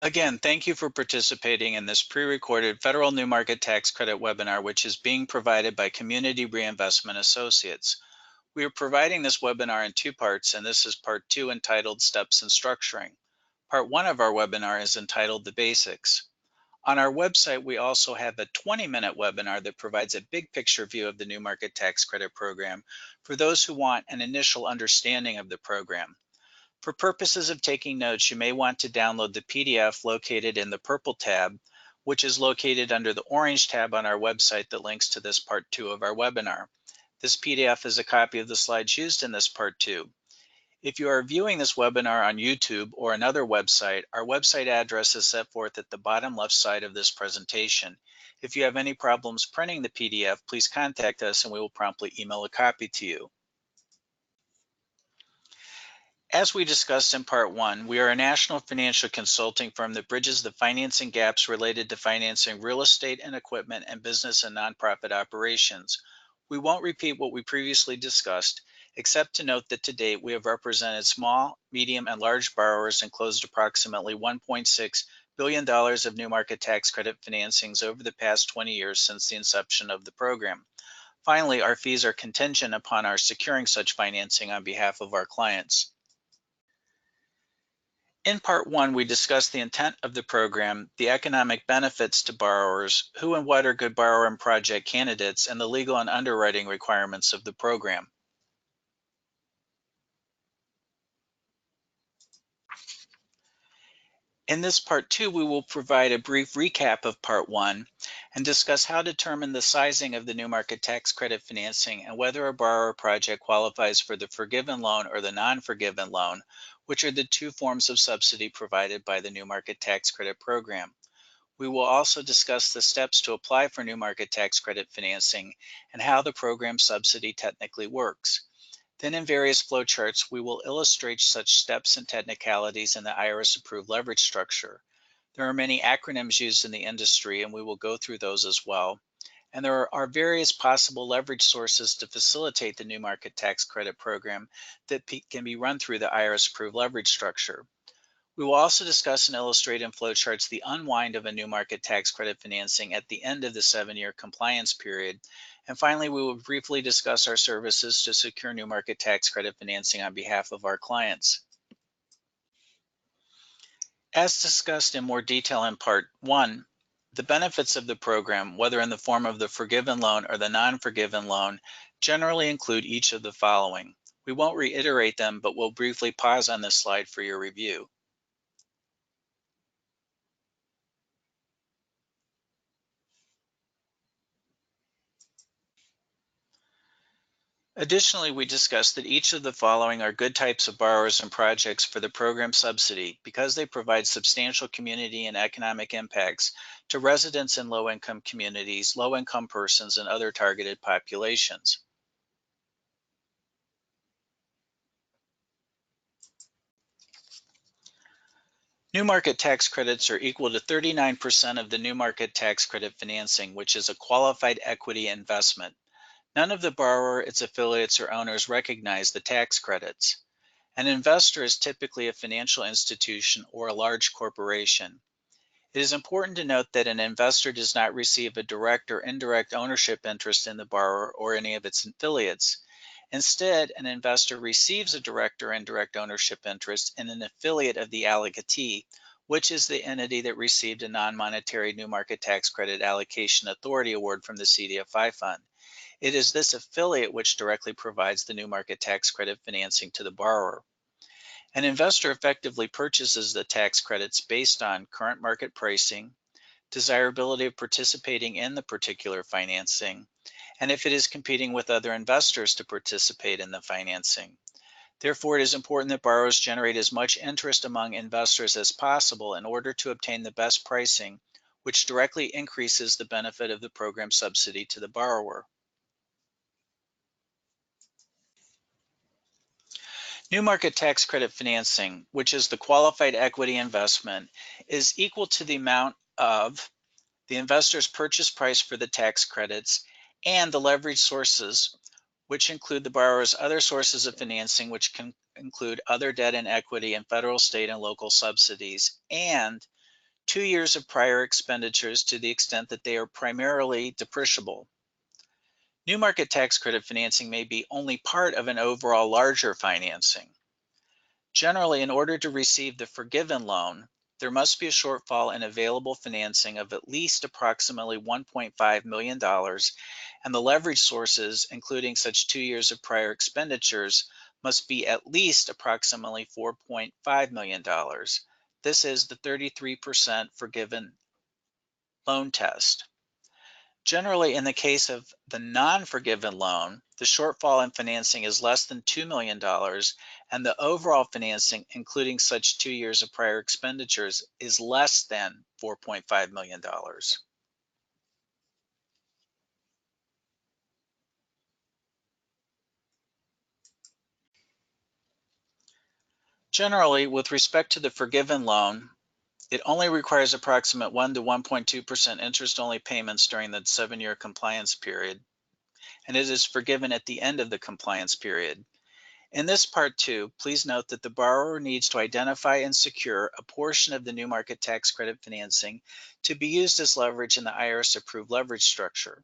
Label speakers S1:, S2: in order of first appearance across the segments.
S1: Again, thank you for participating in this pre-recorded Federal New Market Tax Credit webinar, which is being provided by Community Reinvestment Associates. We are providing this webinar in two parts, and this is part 2 entitled Steps in Structuring. Part 1 of our webinar is entitled The Basics. On our website, we also have a 20-minute webinar that provides a big picture view of the New Market Tax Credit Program for those who want an initial understanding of the program. For purposes of taking notes, you may want to download the PDF located in the purple tab, which is located under the orange tab on our website that links to this part 2 of our webinar. This PDF is a copy of the slides used in this part 2. If you are viewing this webinar on YouTube or another website, our website address is set forth at the bottom left side of this presentation. If you have any problems printing the PDF, please contact us and we will promptly email a copy to you. As we discussed in part 1, we are a national financial consulting firm that bridges the financing gaps related to financing real estate and equipment and business and nonprofit operations. We won't repeat what we previously discussed, except to note that to date we have represented small, medium, and large borrowers and closed approximately $1.6 billion of new market tax credit financings over the past 20 years since the inception of the program. Finally, our fees are contingent upon our securing such financing on behalf of our clients. In part 1, we discussed the intent of the program, the economic benefits to borrowers, who and what are good borrower and project candidates, and the legal and underwriting requirements of the program. In this part 2, we will provide a brief recap of part 1 and discuss how to determine the sizing of the new market tax credit financing and whether a borrower project qualifies for the forgiven loan or the non-forgiven loan, which are the two forms of subsidy provided by the new market tax credit program. We will also discuss the steps to apply for new market tax credit financing and how the program subsidy technically works. Then in various flowcharts, we will illustrate such steps and technicalities in the IRS Approved Leverage Structure. There are many acronyms used in the industry, and we will go through those as well. And there are various possible leverage sources to facilitate the new market tax credit program that can be run through the IRS Approved Leverage Structure. We will also discuss and illustrate in flowcharts the unwind of a new market tax credit financing at the end of the 7-year compliance period. And finally, we will briefly discuss our services to secure new market tax credit financing on behalf of our clients. As discussed in more detail in part 1, the benefits of the program, whether in the form of the forgiven loan or the non-forgiven loan, generally include each of the following. We won't reiterate them, but we'll briefly pause on this slide for your review. Additionally, we discussed that each of the following are good types of borrowers and projects for the program subsidy because they provide substantial community and economic impacts to residents in low-income communities, low-income persons, and other targeted populations. New market tax credits are equal to 39% of the new market tax credit financing, which is a qualified equity investment. None of the borrower, its affiliates, or owners recognize the tax credits. An investor is typically a financial institution or a large corporation. It is important to note that an investor does not receive a direct or indirect ownership interest in the borrower or any of its affiliates. Instead, an investor receives a direct or indirect ownership interest in an affiliate of the allocatie, which is the entity that received a non-monetary new market tax credit allocation authority award from the CDFI fund. It is this affiliate which directly provides the new market tax credit financing to the borrower. An investor effectively purchases the tax credits based on current market pricing, desirability of participating in the particular financing, and if it is competing with other investors to participate in the financing. Therefore, it is important that borrowers generate as much interest among investors as possible in order to obtain the best pricing, which directly increases the benefit of the program subsidy to the borrower. New market tax credit financing, which is the qualified equity investment, is equal to the amount of the investor's purchase price for the tax credits and the leverage sources, which include the borrower's other sources of financing, which can include other debt and equity and federal, state, and local subsidies, and 2 years of prior expenditures to the extent that they are primarily depreciable. New market tax credit financing may be only part of an overall larger financing. Generally, in order to receive the forgiven loan, there must be a shortfall in available financing of at least approximately $1.5 million, and the leverage sources, including such 2 years of prior expenditures, must be at least approximately $4.5 million. This is the 33% forgiven loan test. Generally, in the case of the non-forgiven loan, the shortfall in financing is less than $2 million, and the overall financing, including such 2 years of prior expenditures, is less than $4.5 million. Generally, with respect to the forgiven loan, it only requires approximate 1 to 1.2% interest-only payments during the 7-year compliance period, and it is forgiven at the end of the compliance period. In this part 2, please note that the borrower needs to identify and secure a portion of the new market tax credit financing to be used as leverage in the IRS Approved Leverage Structure.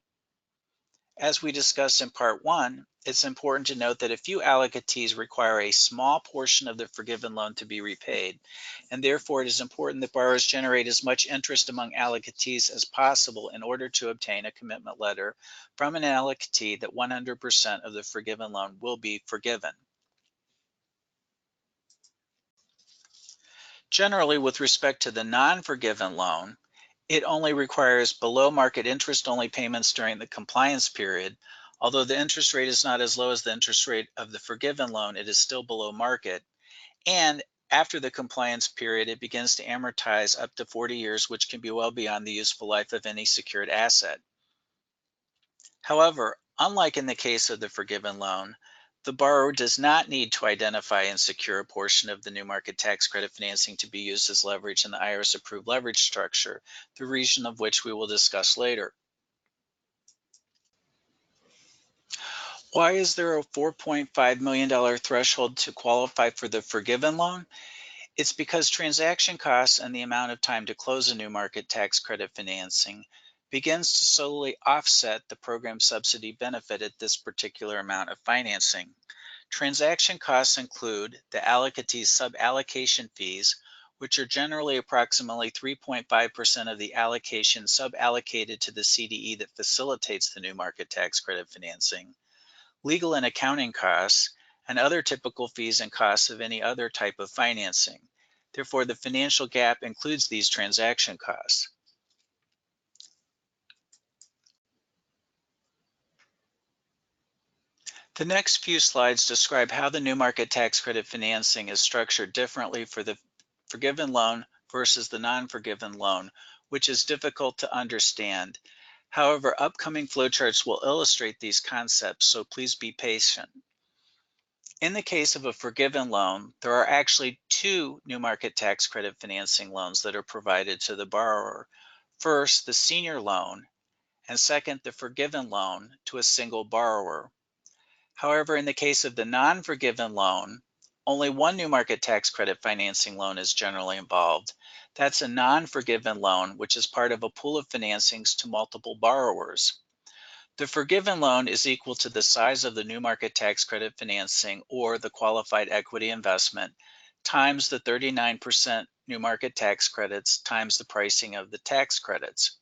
S1: As we discussed in part 1, it's important to note that a few allocatees require a small portion of the forgiven loan to be repaid, and therefore it is important that borrowers generate as much interest among allocatees as possible in order to obtain a commitment letter from an allocatee that 100% of the forgiven loan will be forgiven. Generally, with respect to the non-forgiven loan, it only requires below market interest-only payments during the compliance period. Although the interest rate is not as low as the interest rate of the forgiven loan, it is still below market. And after the compliance period, it begins to amortize up to 40 years, which can be well beyond the useful life of any secured asset. However, unlike in the case of the forgiven loan, the borrower does not need to identify and secure a portion of the new market tax credit financing to be used as leverage in the IRS Approved Leverage Structure, the reason of which we will discuss later. Why is there a $4.5 million threshold to qualify for the forgiven loan? It's because transaction costs and the amount of time to close a new market tax credit financing begins to solely offset the program subsidy benefit at this particular amount of financing. Transaction costs include the allocatee's suballocation fees, which are generally approximately 3.5% of the allocation suballocated to the CDE that facilitates the new market tax credit financing, legal and accounting costs, and other typical fees and costs of any other type of financing. Therefore, the financial gap includes these transaction costs. The next few slides describe how the new market tax credit financing is structured differently for the forgiven loan versus the non-forgiven loan, which is difficult to understand. However, upcoming flowcharts will illustrate these concepts, so please be patient. In the case of a forgiven loan, there are actually 2 new market tax credit financing loans that are provided to the borrower. First, the senior loan, and second, the forgiven loan to a single borrower. However, in the case of the non-forgiven loan, only 1 new market tax credit financing loan is generally involved. That's a non-forgiven loan, which is part of a pool of financings to multiple borrowers. The forgiven loan is equal to the size of the new market tax credit financing or the qualified equity investment times the 39% new market tax credits times the pricing of the tax credits.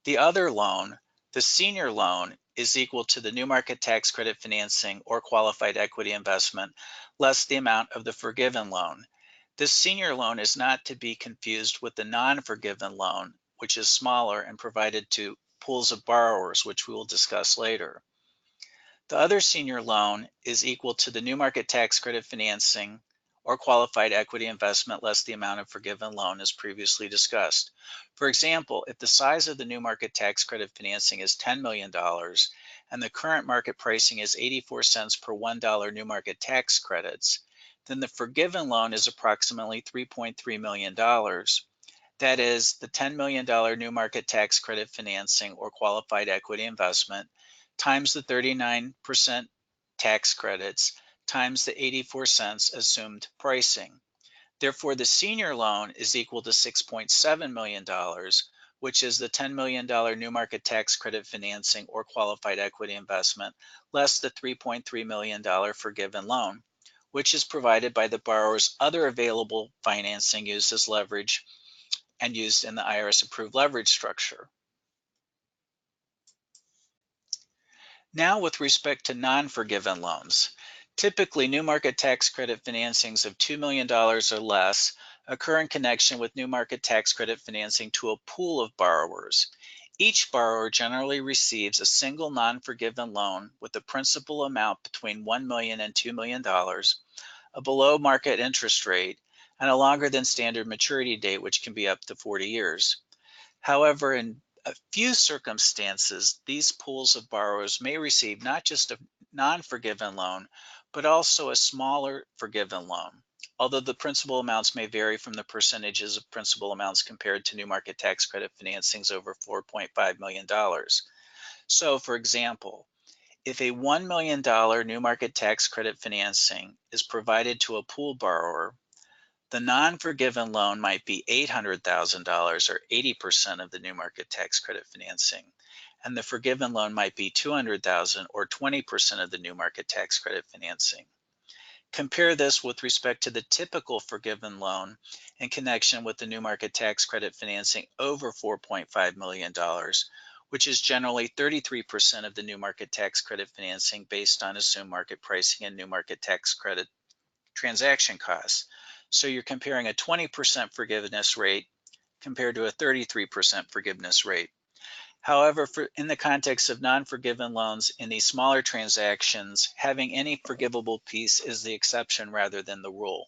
S1: The other loan, the senior loan, is equal to the new market tax credit financing or qualified equity investment less the amount of the forgiven loan. This senior loan is not to be confused with the non-forgiven loan, which is smaller and provided to pools of borrowers, which we will discuss later. The other senior loan is equal to the new market tax credit financing or qualified equity investment less the amount of forgiven loan as previously discussed. For example, if the size of the new market tax credit financing is $10 million and the current market pricing is 84 cents per $1 new market tax credits, then the forgiven loan is approximately $3.3 million. That is the $10 million new market tax credit financing or qualified equity investment times the 39% tax credits times the 84 cents assumed pricing. Therefore, the senior loan is equal to $6.7 million, which is the $10 million new market tax credit financing or qualified equity investment, less the $3.3 million forgiven loan, which is provided by the borrower's other available financing used as leverage and used in the IRS Approved Leverage Structure. Now, with respect to non-forgiven loans, typically new market tax credit financings of $2 million or less occur in connection with new market tax credit financing to a pool of borrowers. Each borrower generally receives a single non-forgiven loan with a principal amount between $1 million and $2 million, a below market interest rate, and a longer than standard maturity date, which can be up to 40 years. However, in a few circumstances, these pools of borrowers may receive not just a non-forgiven loan, but also a smaller forgiven loan, although the principal amounts may vary from the percentages of principal amounts compared to new market tax credit financings over $4.5 million. So, for example, if a $1 million new market tax credit financing is provided to a pool borrower, the non-forgiven loan might be $800,000 or 80% of the new market tax credit financing, and the forgiven loan might be $200,000 or 20% of the new market tax credit financing. Compare this with respect to the typical forgiven loan in connection with the new market tax credit financing over $4.5 million, which is generally 33% of the new market tax credit financing based on assumed market pricing and new market tax credit transaction costs. So you're comparing a 20% forgiveness rate compared to a 33% forgiveness rate. However, in the context of non-forgiven loans in these smaller transactions, having any forgivable piece is the exception rather than the rule.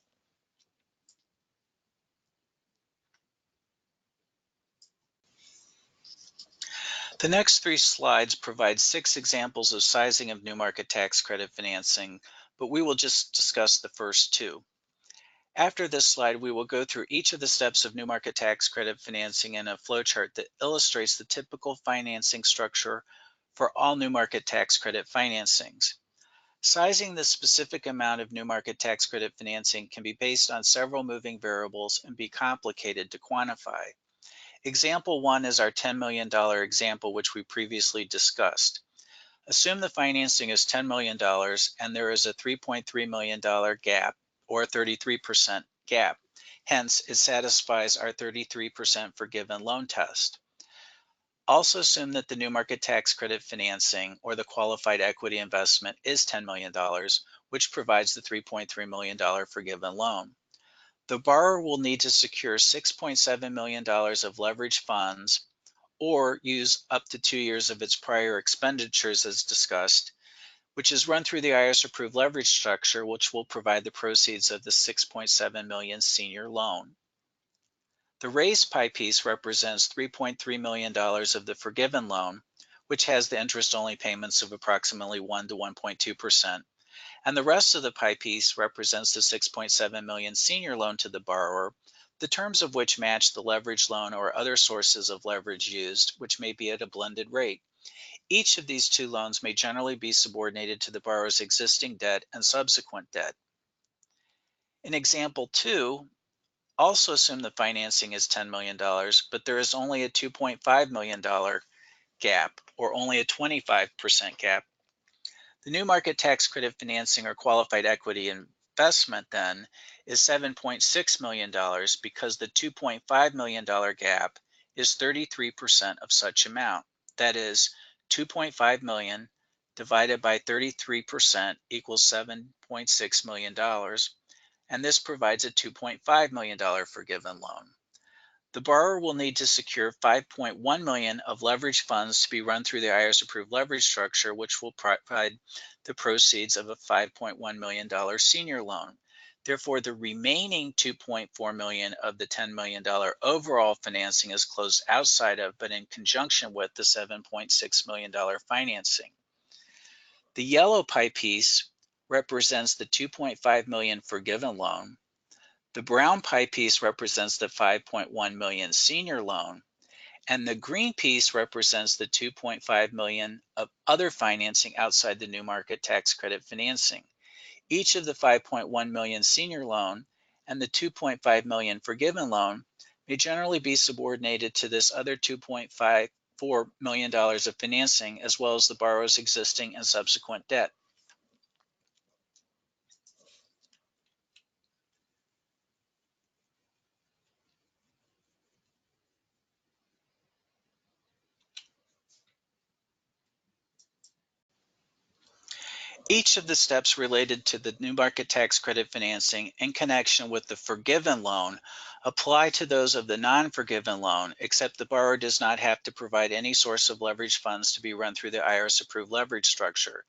S1: The next 3 slides provide 6 examples of sizing of new market tax credit financing, but we will just discuss the first 2. After this slide, we will go through each of the steps of new market tax credit financing in a flowchart that illustrates the typical financing structure for all new market tax credit financings. Sizing the specific amount of new market tax credit financing can be based on several moving variables and be complicated to quantify. Example 1 is our $10 million example, which we previously discussed. Assume the financing is $10 million and there is a $3.3 million gap, or 33% gap. Hence, it satisfies our 33% forgiven loan test. Also assume that the new market tax credit financing, or the qualified equity investment, is $10 million, which provides the $3.3 million forgiven loan. The borrower will need to secure $6.7 million of leverage funds or use up to 2 years of its prior expenditures as discussed, which is run through the IRS Approved Leverage Structure, which will provide the proceeds of the $6.7 million senior loan. The raised pie piece represents $3.3 million of the forgiven loan, which has the interest-only payments of approximately 1 to 1.2%, and the rest of the pie piece represents the $6.7 million senior loan to the borrower, the terms of which match the leverage loan or other sources of leverage used, which may be at a blended rate. Each of these 2 loans may generally be subordinated to the borrower's existing debt and subsequent debt. In example 2, also assume the financing is $10 million, but there is only a $2.5 million gap, or only a 25% gap. The new market tax credit financing or qualified equity investment then is $7.6 million because the $2.5 million gap is 33% of such amount. That is, 2.5 million divided by 33% equals $7.6 million, and this provides a $2.5 million forgiven loan. The borrower will need to secure $5.1 million of leverage funds to be run through the IRS Approved Leverage Structure, which will provide the proceeds of a $5.1 million senior loan. Therefore, the remaining $2.4 million of the $10 million overall financing is closed outside of, but in conjunction with, the $7.6 million financing. The yellow pie piece represents the $2.5 million forgiven loan. The brown pie piece represents the $5.1 million senior loan, and the green piece represents the $2.5 million of other financing outside the new market tax credit financing. Each of the $5.1 million senior loan and the $2.5 million forgiven loan may generally be subordinated to this other $2.54 million of financing, as well as the borrower's existing and subsequent debt. Each of the steps related to the new market tax credit financing in connection with the forgiven loan apply to those of the non-forgiven loan, except the borrower does not have to provide any source of leverage funds to be run through the IRS Approved Leverage Structure.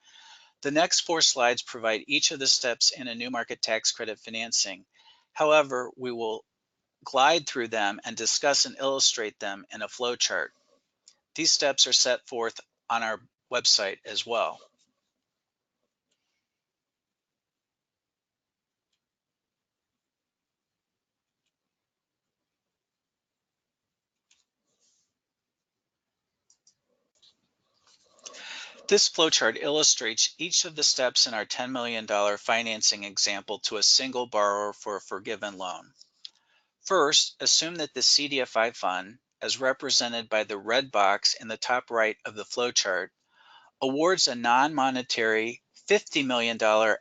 S1: The next 4 slides provide each of the steps in a new market tax credit financing. However, we will glide through them and discuss and illustrate them in a flowchart. These steps are set forth on our website as well. This flowchart illustrates each of the steps in our $10 million financing example to a single borrower for a forgiven loan. First, assume that the CDFI fund, as represented by the red box in the top right of the flowchart, awards a non-monetary $50 million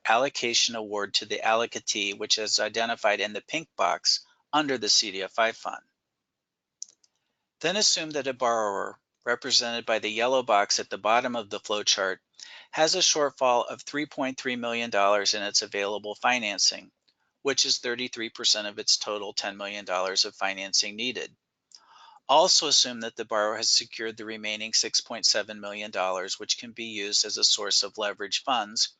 S1: allocation award to the allocatee, which is identified in the pink box under the CDFI fund. Then assume that a borrower, represented by the yellow box at the bottom of the flowchart, has a shortfall of $3.3 million in its available financing, which is 33% of its total $10 million of financing needed. Also assume that the borrower has secured the remaining $6.7 million, which can be used as a source of leverage funds,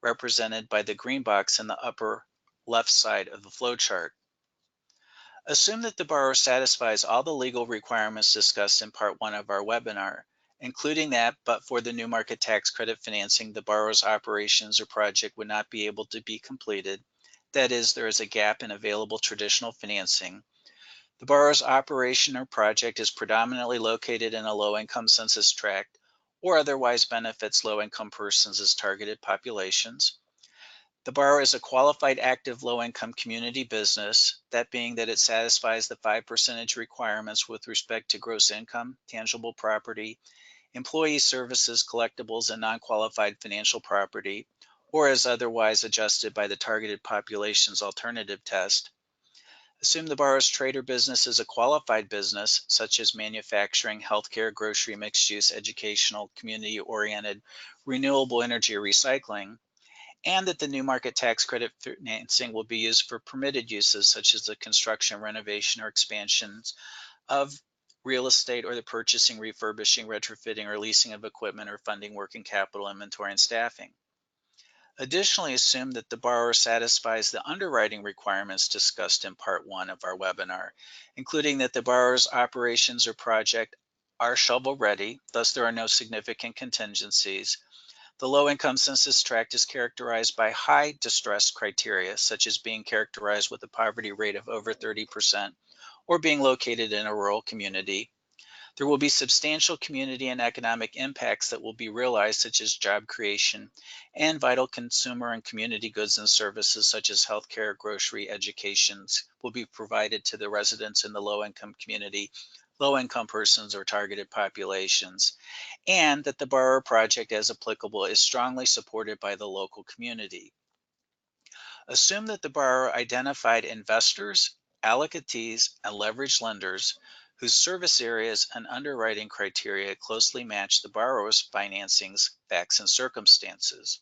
S1: represented by the green box in the upper left side of the flowchart. Assume that the borrower satisfies all the legal requirements discussed in Part 1 of our webinar, including that, but for the new market tax credit financing, the borrower's operations or project would not be able to be completed. That is, there is a gap in available traditional financing. The borrower's operation or project is predominantly located in a low-income census tract or otherwise benefits low-income persons as targeted populations. The borrower is a qualified active low-income community business, that being that it satisfies the 5% requirements with respect to gross income, tangible property, employee services, collectibles, and non-qualified financial property, or as otherwise adjusted by the targeted population's alternative test. Assume the borrower's trade or business is a qualified business, such as manufacturing, healthcare, grocery, mixed-use, educational, community-oriented, renewable energy, or recycling, and that the new market tax credit financing will be used for permitted uses such as the construction, renovation, or expansions of real estate, or the purchasing, refurbishing, retrofitting, or leasing of equipment, or funding working capital, inventory, and staffing. Additionally, assume that the borrower satisfies the underwriting requirements discussed in Part 1 of our webinar, including that the borrower's operations or project are shovel-ready, thus there are no significant contingencies. The low-income census tract is characterized by high distress criteria, such as being characterized with a poverty rate of over 30% or being located in a rural community. There will be substantial community and economic impacts that will be realized, such as job creation, and vital consumer and community goods and services such as healthcare, grocery, education will be provided to the residents in the low-income community, low-income persons, or targeted populations, and that the borrower project, as applicable, is strongly supported by the local community. Assume that the borrower identified investors, allocatees, and leverage lenders whose service areas and underwriting criteria closely match the borrower's financing's facts and circumstances.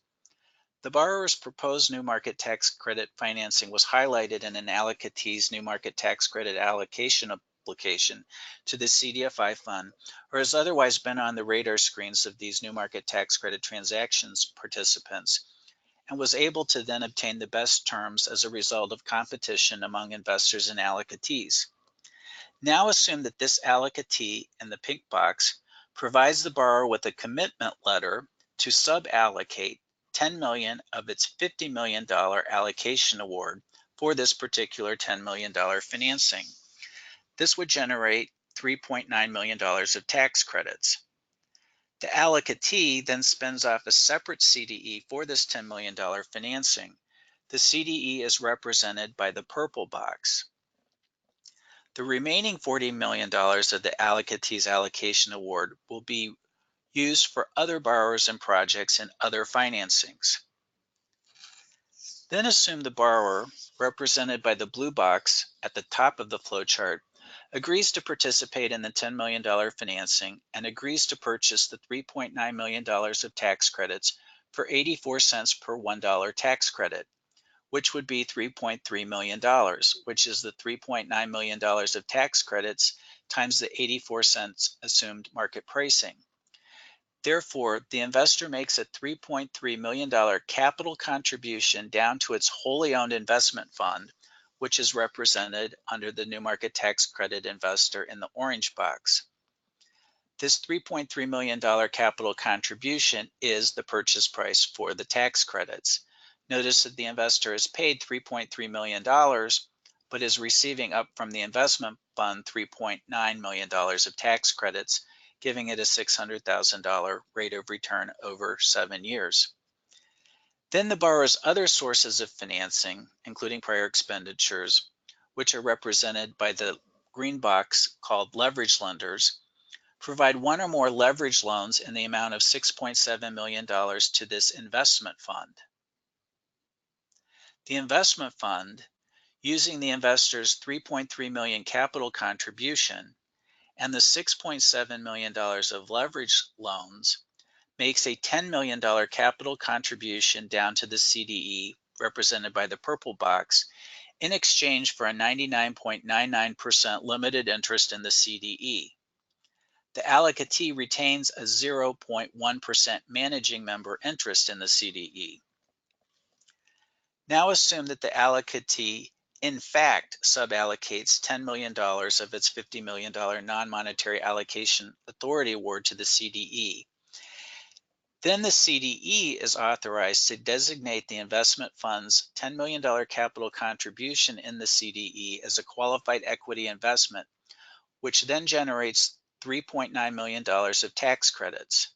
S1: The borrower's proposed new market tax credit financing was highlighted in an allocatee's new market tax credit allocation application to the CDFI fund, or has otherwise been on the radar screens of these new market tax credit transactions participants, and was able to then obtain the best terms as a result of competition among investors and allocatees. Now assume that this allocatee in the pink box provides the borrower with a commitment letter to sub-allocate $10 million of its $50 million allocation award for this particular $10 million financing. This would generate $3.9 million of tax credits. The allocatee then spins off a separate CDE for this $10 million financing. The CDE is represented by the purple box. The remaining $40 million of the allocatee's allocation award will be used for other borrowers and projects and other financings. Then assume the borrower, represented by the blue box at the top of the flowchart, agrees to participate in the $10 million financing and agrees to purchase the $3.9 million of tax credits for 84 cents per $1 tax credit, which would be $3.3 million, which is the $3.9 million of tax credits times the 84 cents assumed market pricing. Therefore, the investor makes a $3.3 million capital contribution down to its wholly owned investment fund, which is represented under the new market tax credit investor in the orange box. This $3.3 million capital contribution is the purchase price for the tax credits. Notice that the investor has paid $3.3 million, but is receiving up from the investment fund $3.9 million of tax credits, giving it a $600,000 rate of return over 7 years. Then the borrower's other sources of financing, including prior expenditures, which are represented by the green box called leverage lenders, provide one or more leverage loans in the amount of $6.7 million to this investment fund. The investment fund, using the investor's $3.3 million capital contribution and the $6.7 million of leverage loans, makes a $10 million capital contribution down to the CDE, represented by the purple box, in exchange for a 99.99% limited interest in the CDE. The allocatee retains a 0.1% managing member interest in the CDE. Now assume that the allocatee in fact suballocates $10 million of its $50 million non-monetary allocation authority award to the CDE. Then the CDE is authorized to designate the investment fund's $10 million capital contribution in the CDE as a qualified equity investment, which then generates $3.9 million of tax credits.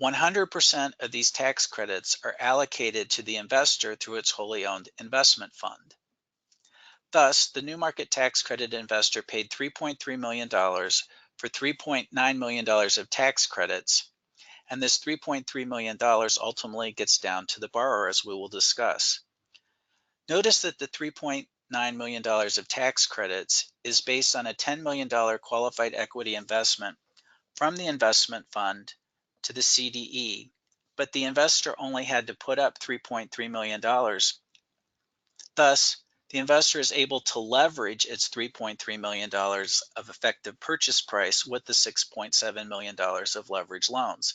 S1: 100% of these tax credits are allocated to the investor through its wholly owned investment fund. Thus, the new market tax credit investor paid $3.3 million for $3.9 million of tax credits, and this $3.3 million ultimately gets down to the borrower, as we will discuss. Notice that the $3.9 million of tax credits is based on a $10 million qualified equity investment from the investment fund to the CDE, but the investor only had to put up $3.3 million. Thus, the investor is able to leverage its $3.3 million of effective purchase price with the $6.7 million of leverage loans.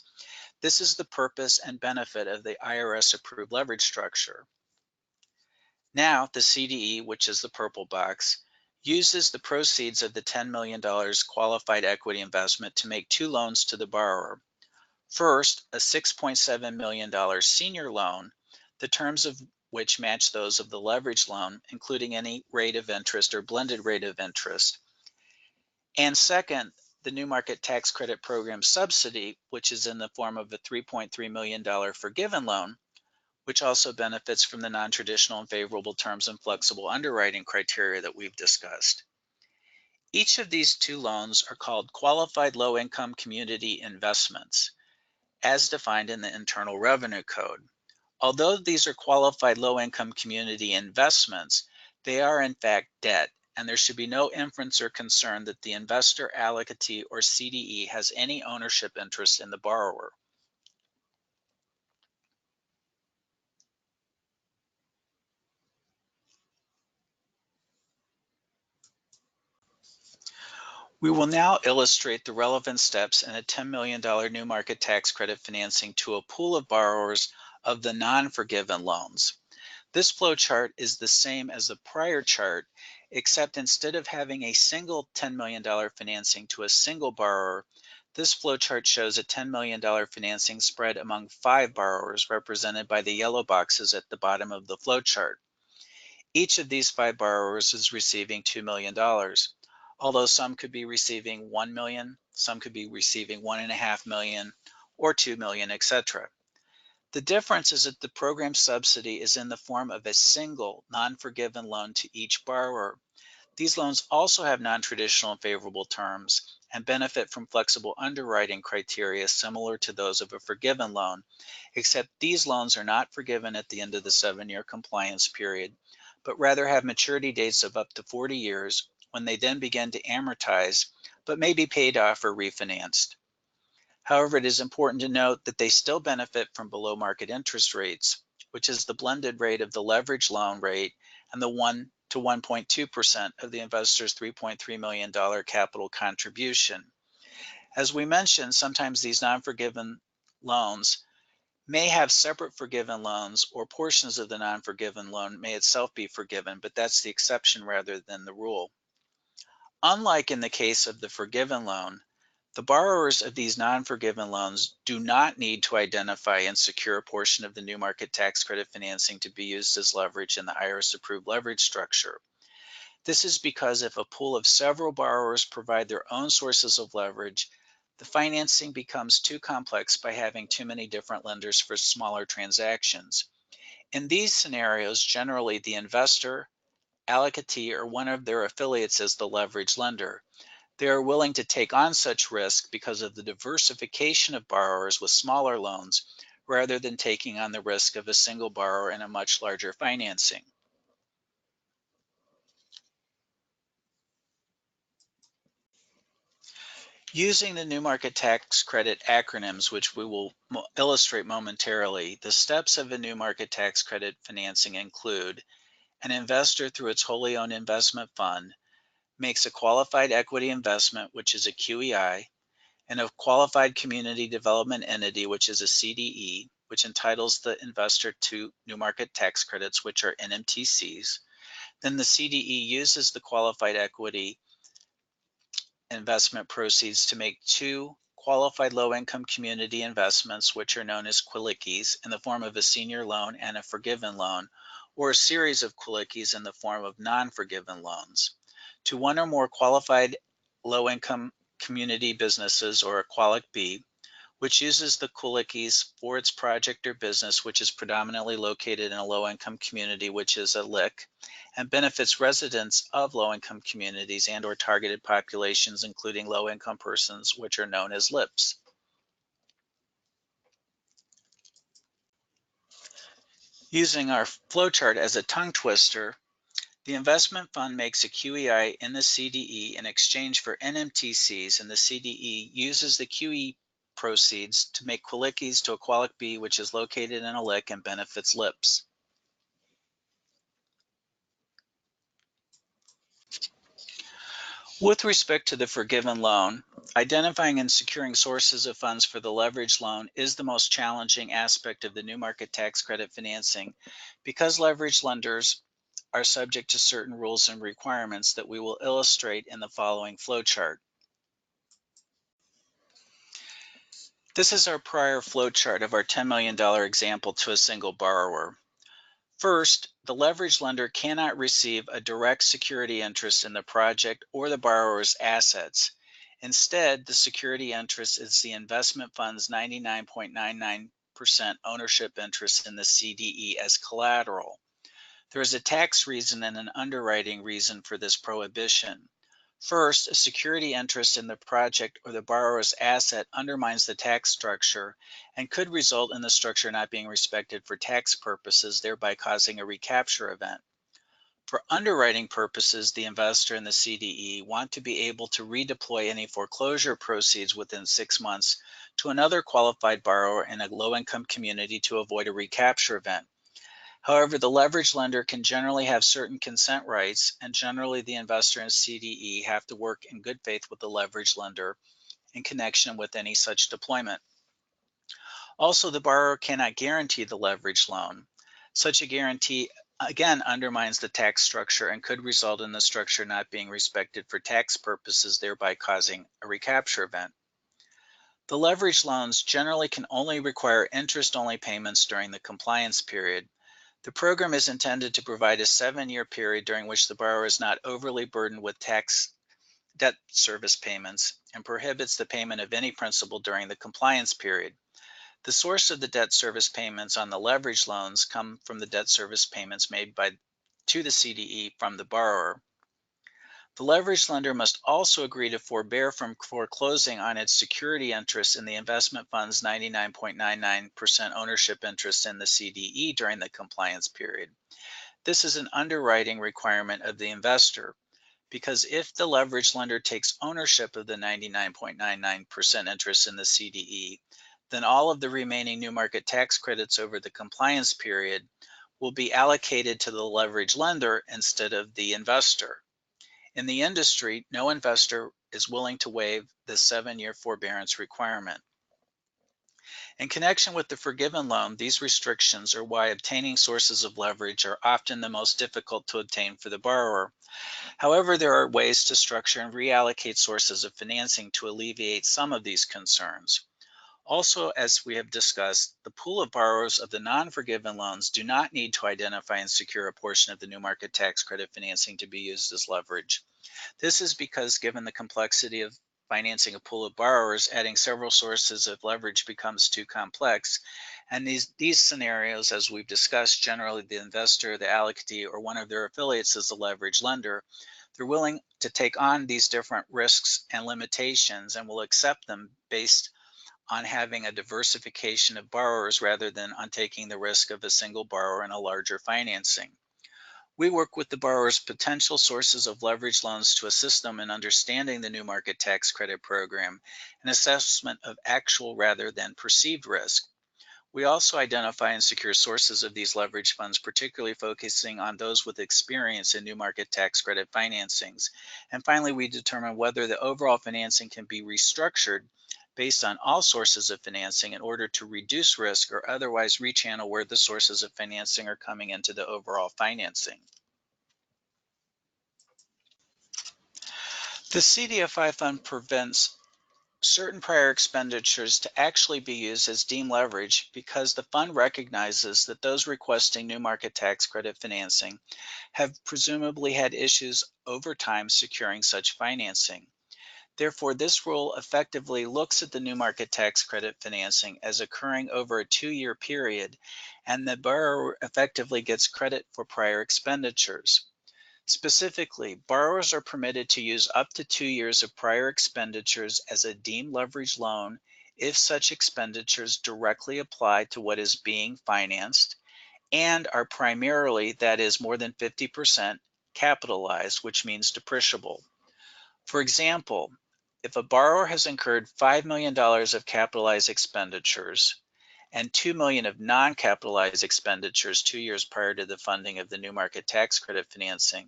S1: This is the purpose and benefit of the IRS Approved Leverage Structure. Now, the CDE, which is the purple box, uses the proceeds of the $10 million qualified equity investment to make two loans to the borrower. First, a $6.7 million senior loan, the terms of which match those of the leverage loan, including any rate of interest or blended rate of interest. And second, the new market tax credit program subsidy, which is in the form of a $3.3 million forgiven loan, which also benefits from the non-traditional and favorable terms and flexible underwriting criteria that we've discussed. Each of these two loans are called qualified low-income community investments, as defined in the Internal Revenue Code. Although these are qualified low-income community investments, they are in fact debt, and there should be no inference or concern that the investor, allocatee, or CDE has any ownership interest in the borrower. We will now illustrate the relevant steps in a $10 million new market tax credit financing to a pool of borrowers of the non-forgiven loans. This flowchart is the same as the prior chart, except instead of having a single $10 million financing to a single borrower, this flowchart shows a $10 million financing spread among 5 borrowers represented by the yellow boxes at the bottom of the flowchart. Each of these 5 borrowers is receiving $2 million. Although some could be receiving $1 million, some could be receiving $1.5 million, or $2 million, etc. The difference is that the program subsidy is in the form of a single non-forgiven loan to each borrower. These loans also have non-traditional and favorable terms and benefit from flexible underwriting criteria similar to those of a forgiven loan, except these loans are not forgiven at the end of the 7-year compliance period, but rather have maturity dates of up to 40 years when they then begin to amortize, but may be paid off or refinanced. However, it is important to note that they still benefit from below market interest rates, which is the blended rate of the leverage loan rate and the 1 to 1.2% of the investor's $3.3 million capital contribution. As we mentioned, sometimes these non-forgiven loans may have separate forgiven loans, or portions of the non-forgiven loan may itself be forgiven, but that's the exception rather than the rule. Unlike in the case of the forgiven loan, the borrowers of these non-forgiven loans do not need to identify and secure a portion of the new market tax credit financing to be used as leverage in the IRS Approved Leverage Structure. This is because if a pool of several borrowers provide their own sources of leverage, the financing becomes too complex by having too many different lenders for smaller transactions. In these scenarios, generally the investor, allocatee, or one of their affiliates is the leverage lender. They are willing to take on such risk because of the diversification of borrowers with smaller loans, rather than taking on the risk of a single borrower in a much larger financing. Using the new market tax credit acronyms, which we will illustrate momentarily, the steps of a new market tax credit financing include: an investor, through its wholly owned investment fund, makes a qualified equity investment, which is a QEI, and a qualified community development entity, which is a CDE, which entitles the investor to new market tax credits, which are NMTCs. Then the CDE uses the qualified equity investment proceeds to make 2 qualified low-income community investments, which are known as QLICs, in the form of a senior loan and a forgiven loan, or a series of QLICs in the form of non-forgiven loans, to 1 or more qualified low-income community businesses, or a QUALIC-B, which uses the QLICs for its project or business, which is predominantly located in a low-income community, which is a LIC, and benefits residents of low-income communities and or targeted populations, including low-income persons, which are known as LIPs. Using our flowchart as a tongue twister, the investment fund makes a QEI in the CDE in exchange for NMTCs, and the CDE uses the QE proceeds to make QLICs to a QUALIC-B, which is located in a LIC and benefits LIPs. With respect to the forgiven loan, identifying and securing sources of funds for the leveraged loan is the most challenging aspect of the new market tax credit financing, because leveraged lenders are subject to certain rules and requirements that we will illustrate in the following flowchart. This is our prior flowchart of our $10 million example to a single borrower. First, the leveraged lender cannot receive a direct security interest in the project or the borrower's assets. Instead, the security interest is the investment fund's 99.99% ownership interest in the CDE as collateral. There is a tax reason and an underwriting reason for this prohibition. First, a security interest in the project or the borrower's asset undermines the tax structure and could result in the structure not being respected for tax purposes, thereby causing a recapture event. For underwriting purposes, the investor and the CDE want to be able to redeploy any foreclosure proceeds within 6 months to another qualified borrower in a low-income community to avoid a recapture event. However, the leveraged lender can generally have certain consent rights, and generally the investor and CDE have to work in good faith with the leveraged lender in connection with any such deployment. Also, the borrower cannot guarantee the leveraged loan. Such a guarantee again undermines the tax structure and could result in the structure not being respected for tax purposes, thereby causing a recapture event. The leveraged loans generally can only require interest-only payments during the compliance period. The program is intended to provide a 7-year period during which the borrower is not overly burdened with tax debt service payments and prohibits the payment of any principal during the compliance period. The source of the debt service payments on the leverage loans come from the debt service payments made to the CDE from the borrower. The leverage lender must also agree to forbear from foreclosing on its security interest in the investment fund's 99.99% ownership interest in the CDE during the compliance period. This is an underwriting requirement of the investor, because if the leverage lender takes ownership of the 99.99% interest in the CDE, then all of the remaining new market tax credits over the compliance period will be allocated to the leverage lender instead of the investor. In the industry, no investor is willing to waive the 7-year forbearance requirement. In connection with the forgiven loan, these restrictions are why obtaining sources of leverage are often the most difficult to obtain for the borrower. However, there are ways to structure and reallocate sources of financing to alleviate some of these concerns. Also, as we have discussed, the pool of borrowers of the non-forgiven loans do not need to identify and secure a portion of the new market tax credit financing to be used as leverage. This is because, given the complexity of financing a pool of borrowers, adding several sources of leverage becomes too complex. And these scenarios, as we've discussed, generally the investor, the allocatee, or one of their affiliates is the leverage lender. They're willing to take on these different risks and limitations and will accept them based on having a diversification of borrowers rather than on taking the risk of a single borrower in a larger financing. We work with the borrower's potential sources of leverage loans to assist them in understanding the new market tax credit program and assessment of actual rather than perceived risk. We also identify and secure sources of these leverage funds, particularly focusing on those with experience in new market tax credit financings. And finally, we determine whether the overall financing can be restructured based on all sources of financing in order to reduce risk or otherwise rechannel where the sources of financing are coming into the overall financing. The CDFI fund prevents certain prior expenditures to actually be used as deemed leverage because the fund recognizes that those requesting new market tax credit financing have presumably had issues over time securing such financing. Therefore, this rule effectively looks at the new market tax credit financing as occurring over a 2-year period, and the borrower effectively gets credit for prior expenditures. Specifically, borrowers are permitted to use up to 2 years of prior expenditures as a deemed leverage loan if such expenditures directly apply to what is being financed and are primarily, that is, more than 50% capitalized, which means depreciable. For example, if a borrower has incurred $5 million of capitalized expenditures and $2 million of non-capitalized expenditures 2 years prior to the funding of the new market tax credit financing,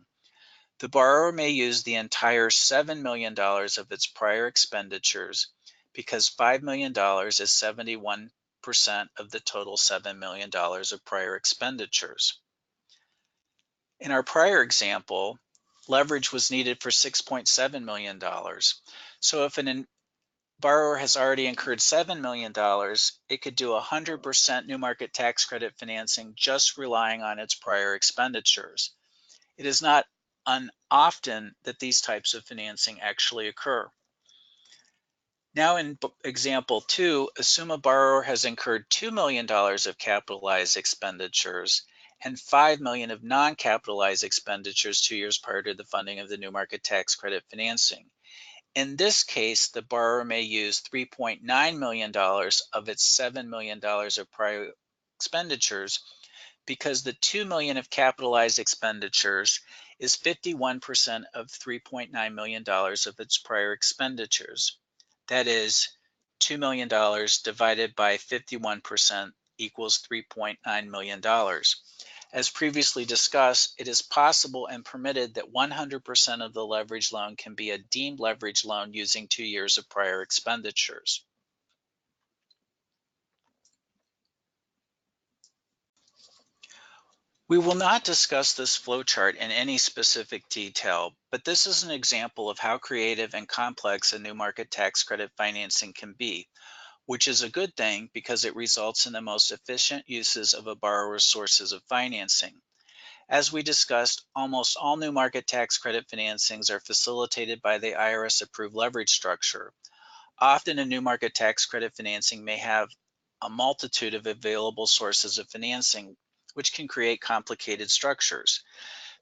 S1: the borrower may use the entire $7 million of its prior expenditures because $5 million is 71% of the total $7 million of prior expenditures. In our prior example, leverage was needed for $6.7 million. So if a borrower has already incurred $7 million, it could do 100% new market tax credit financing just relying on its prior expenditures. It is not often that these types of financing actually occur. Now in example 2, assume a borrower has incurred $2 million of capitalized expenditures and $5 million of non-capitalized expenditures 2 years prior to the funding of the new market tax credit financing. In this case, the borrower may use $3.9 million of its $7 million of prior expenditures because the $2 million of capitalized expenditures is 51% of $3.9 million of its prior expenditures. That is, $2 million divided by 51% equals $3.9 million. As previously discussed, it is possible and permitted that 100% of the leverage loan can be a deemed leverage loan using 2 years of prior expenditures. We will not discuss this flowchart in any specific detail, but this is an example of how creative and complex a new market tax credit financing can be, which is a good thing because it results in the most efficient uses of a borrower's sources of financing. As we discussed, almost all new market tax credit financings are facilitated by the IRS Approved Leverage Structure. Often a new market tax credit financing may have a multitude of available sources of financing, which can create complicated structures.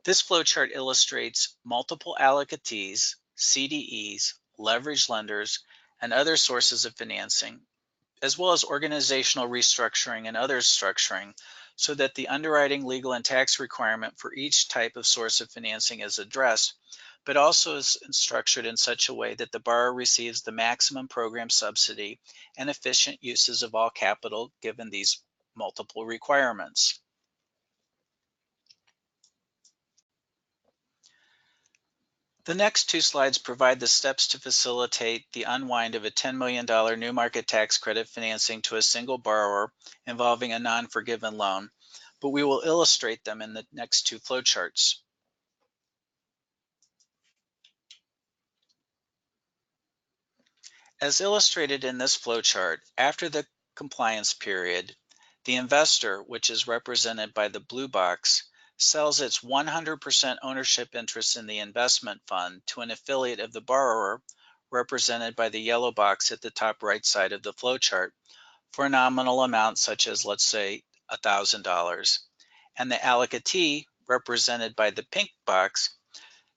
S1: This flowchart illustrates multiple allocatees, CDEs, leverage lenders, and other sources of financing, as well as organizational restructuring and other structuring, so that the underwriting, legal, and tax requirement for each type of source of financing is addressed, but also is structured in such a way that the borrower receives the maximum program subsidy and efficient uses of all capital given these multiple requirements. The next two slides provide the steps to facilitate the unwind of a $10 million new market tax credit financing to a single borrower involving a non-forgiven loan, but we will illustrate them in the next two flowcharts. As illustrated in this flowchart, after the compliance period, the investor, which is represented by the blue box, sells its 100% ownership interest in the investment fund to an affiliate of the borrower, represented by the yellow box at the top right side of the flowchart, for a nominal amount such as, let's say, $1,000. And the allocatee, represented by the pink box,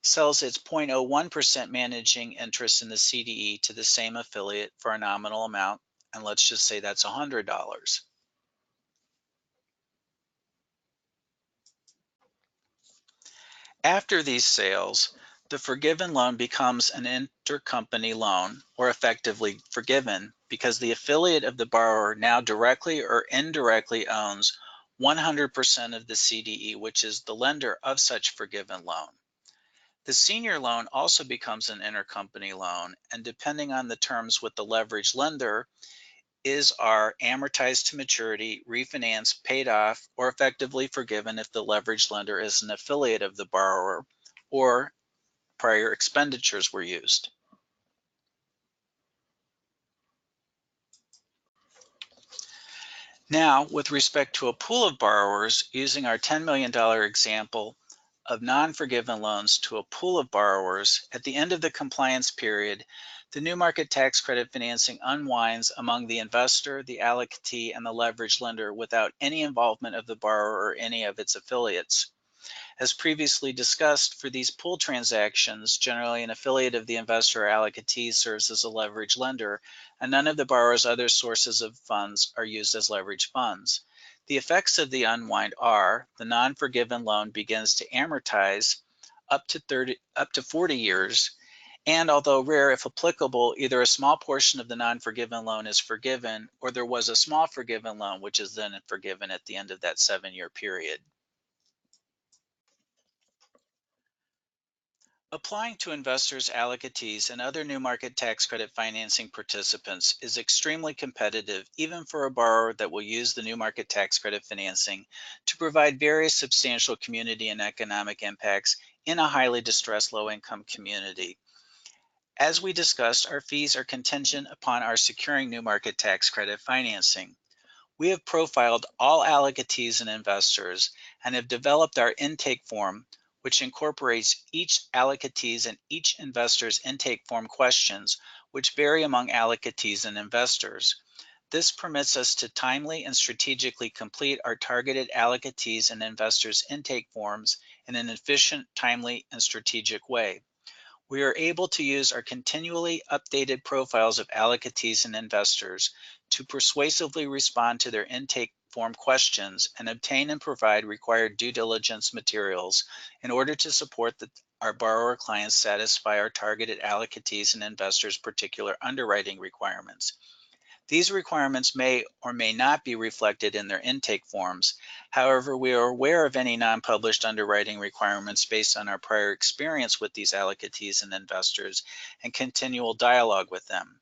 S1: sells its 0.01% managing interest in the CDE to the same affiliate for a nominal amount, and let's just say that's $100. After these sales, the forgiven loan becomes an intercompany loan, or effectively forgiven, because the affiliate of the borrower now directly or indirectly owns 100% of the CDE, which is the lender of such forgiven loan. The senior loan also becomes an intercompany loan, and depending on the terms with the leverage lender, are amortized to maturity, refinanced, paid off, or effectively forgiven if the leverage lender is an affiliate of the borrower or prior expenditures were used. Now, with respect to a pool of borrowers, using our $10 million example of non-forgiven loans to a pool of borrowers, at the end of the compliance period, the new market tax credit financing unwinds among the investor, the allocatee, and the leverage lender without any involvement of the borrower or any of its affiliates. As previously discussed, for these pool transactions, generally an affiliate of the investor or allocatee serves as a leverage lender, and none of the borrower's other sources of funds are used as leverage funds. The effects of the unwind are the non-forgiven loan begins to amortize up to 40 years, and although rare, if applicable, either a small portion of the non-forgiven loan is forgiven, or there was a small forgiven loan which is then forgiven at the end of that 7-year period. Applying to investors, allocatees, and other new market tax credit financing participants is extremely competitive, even for a borrower that will use the new market tax credit financing to provide various substantial community and economic impacts in a highly distressed low-income community. As we discussed, our fees are contingent upon our securing new market tax credit financing. We have profiled all allocatees and investors and have developed our intake form, which incorporates each allocatee's and each investor's intake form questions, which vary among allocatees and investors. This permits us to timely and strategically complete our targeted allocatees and investors' intake forms in an efficient, timely, and strategic way. We are able to use our continually updated profiles of allocatees and investors to persuasively respond to their intake form questions and obtain and provide required due diligence materials in order to support our borrower clients satisfy our targeted allocatees and investors' particular underwriting requirements. These requirements may or may not be reflected in their intake forms. However, we are aware of any non-published underwriting requirements based on our prior experience with these allocatees and investors and continual dialogue with them.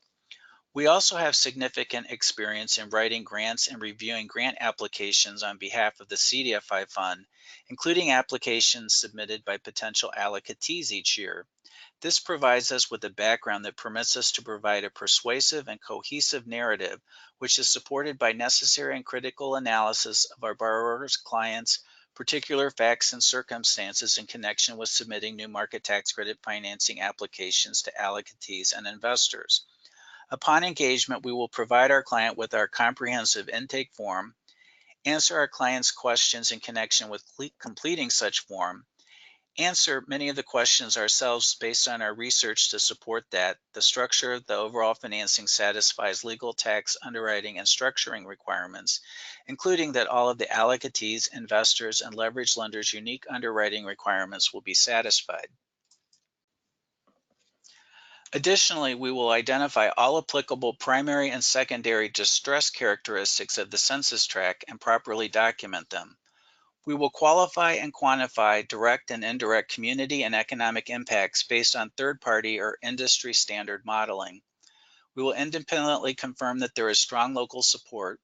S1: We also have significant experience in writing grants and reviewing grant applications on behalf of the CDFI fund, including applications submitted by potential allocatees each year. This provides us with a background that permits us to provide a persuasive and cohesive narrative, which is supported by necessary and critical analysis of our borrowers' clients' particular facts and circumstances in connection with submitting new market tax credit financing applications to allocatees and investors. Upon engagement, we will provide our client with our comprehensive intake form, answer our client's questions in connection with completing such form, answer many of the questions ourselves based on our research to support that the structure of the overall financing satisfies legal, tax, underwriting, and structuring requirements, including that all of the allocatees, investors, and leverage lenders' unique underwriting requirements will be satisfied. Additionally, we will identify all applicable primary and secondary distress characteristics of the census tract and properly document them. We will qualify and quantify direct and indirect community and economic impacts based on third-party or industry standard modeling. We will independently confirm that there is strong local support.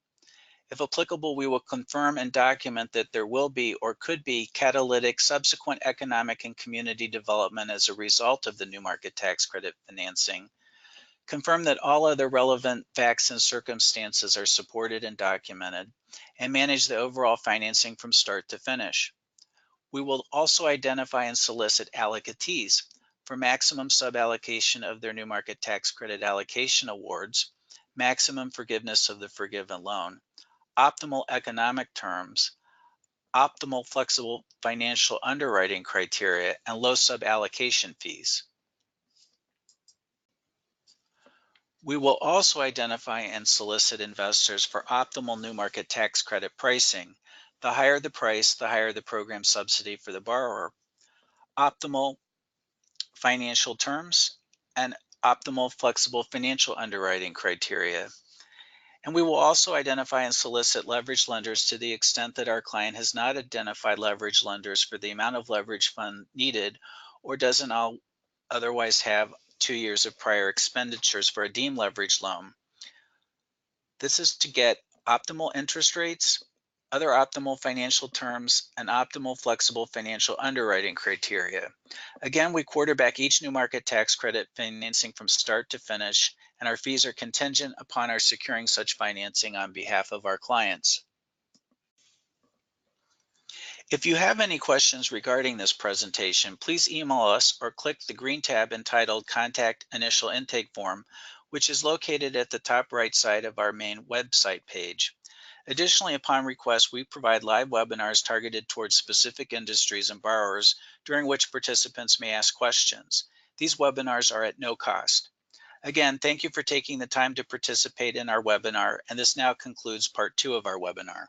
S1: If applicable, we will confirm and document that there will be or could be catalytic subsequent economic and community development as a result of the new market tax credit financing. Confirm that all other relevant facts and circumstances are supported and documented, and manage the overall financing from start to finish. We will also identify and solicit allocatees for maximum suballocation of their new market tax credit allocation awards, maximum forgiveness of the forgiven loan, optimal economic terms, optimal flexible financial underwriting criteria, and low suballocation fees. We will also identify and solicit investors for optimal new market tax credit pricing. The higher the price, the higher the program subsidy for the borrower. Optimal financial terms and optimal flexible financial underwriting criteria. And we will also identify and solicit leverage lenders to the extent that our client has not identified leverage lenders for the amount of leverage fund needed or doesn't otherwise have 2 years of prior expenditures for a deemed leverage loan. This is to get optimal interest rates, other optimal financial terms, and optimal flexible financial underwriting criteria. Again, we quarterback each new market tax credit financing from start to finish, and our fees are contingent upon our securing such financing on behalf of our clients. If you have any questions regarding this presentation, please email us or click the green tab entitled Contact Initial Intake Form, which is located at the top right side of our main website page. Additionally, upon request, we provide live webinars targeted towards specific industries and borrowers, during which participants may ask questions. These webinars are at no cost. Again, thank you for taking the time to participate in our webinar, and this now concludes part 2 of our webinar.